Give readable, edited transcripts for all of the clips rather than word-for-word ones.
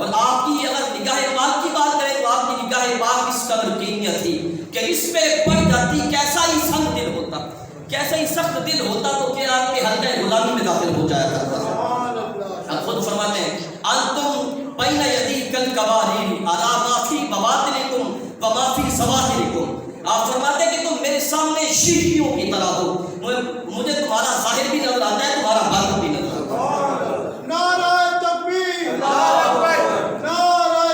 اور آپ کی اگر نگاہ پاک کی بات کریں تو آپ کی نگاہ پاک اس قدر قیمتی تھی کہ اس پہ پڑ جاتی کیسا ہی سخت دل ہوتا، کیسا ہی سخت دل ہوتا تو کہ آپ کے حلقہ غلامی میں داخل ہو جایا کرتا۔ آپ خود فرماتے ہیں انتم بین یدی کالقواریر علی ما فی بواطنکم وما فی ظواہرکم۔ آپ فرماتے ہیں کہ تم میرے سامنے شیشیوں کی طرح ہو، مجھے تمہارا ظاہر بھی نظر آتا ہے، تمہارا باطن بھی نظر آتا ہے۔ نعرہ تکبیر، نعرہ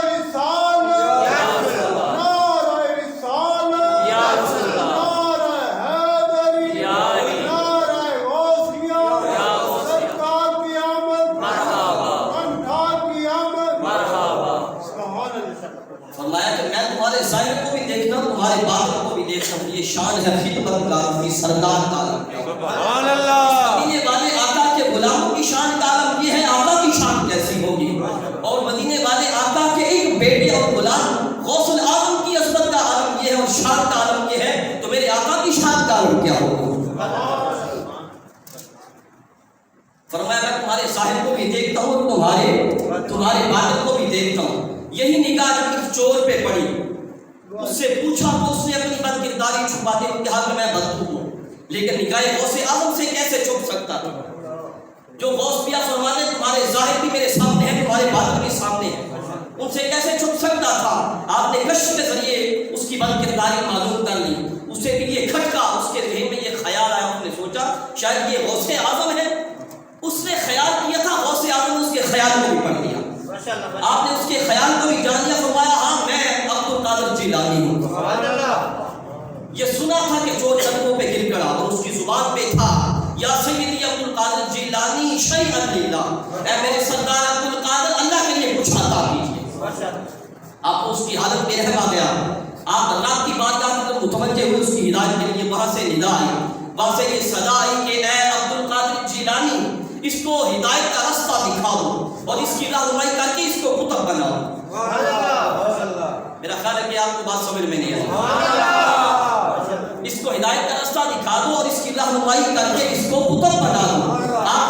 رسالت، نعرہ رسالت، نعرہ حیدری، نعرہ غوثیہ، سرکار کی آمد، انٹھا کی آمد۔ سبحان اللہ۔ فرمایا کہ میں تمہارے ظاہر کو بھی دیکھتا ہوں، تمہارے باطن کو بھی دیکھتا ہوں۔ یہ شان ہے خدمت گار کی، سردار کا عالم۔ سبحان اللہ۔ مدینے والے آقا کے غلاموں کی شان کا عالم یہ ہے، آقا کی شان کیسی ہوگی؟ اور مدینے والے آقا کے ایک بیٹے اور غلام غوث العالم کی عظمت کا عالم یہ ہے اور شان کا عالم یہ ہے، تو میرے آقا کی شان کا عالم کیا ہوگا؟ فرمایا میں تمہارے ظاہر کو بھی دیکھتا ہوں اور تمہارے باطن کو بھی دیکھتا ہوں۔ یہی نگاہ جب اس چور پہ پڑی، اس سے پوچھا تو اس نے اپنی بد کرداری چھپاتے ہوئے کہا کہ میں بدخو ہوں، لیکن نگاہ غوث اعظم سے کیسے چھپ سکتا تھا؟ جو غوث پیا فرمانے تمہارے ظاہر بھی میرے سامنے ہے، تمہارے باطن بھی سامنے ہے، ان سے کیسے چھپ سکتا تھا؟ آپ نے کشف کے ذریعے اس کی بد کرداری معلوم کر لی، اسے بھی یہ کھٹکا، اس کے ذہن میں یہ خیال آیا، اس نے سوچا شاید یہ غوث اعظم ہے۔ اس نے خیال کیا تھا، غوث اعظم نے اس کے خیال کو بھی پڑھ لیا، آپ نے اس کے خیال کو بھی جان لیا۔ فرمایا ہاں میں عبد القادر جیلانی ہوں۔ یہ سنا تھا کہ چور قدموں پہ گر پڑا اور اس کی زبان پہ تھا یا سیدی عبد القادر جیلانی شیئا للہ، اے میرے سردار عبد القادر اللہ کے لیے کچھ عطا کیجیے۔ آپ اس کی حالت بے رحم آ گیا، آپ اللہ کی بارگاہ میں متوجہ ہوئے اس کی ہدایت کے لیے، وہاں سے ندا آئی، وہاں سے یہ صدا آئی کہ اے عبد القادر جیلانی اس کو ہدایت کا راستہ دکھا دو اور اس کی رہنمائی کر کے اس کو کتب بناؤ۔ میرا خیال ہے کہ آپ کو بات سمجھ میں نہیں آئی۔ اس کو ہدایت کا راستہ دکھا دو اور اس کی رہنمائی کر کے اس کو کتب بنا دو۔ آپ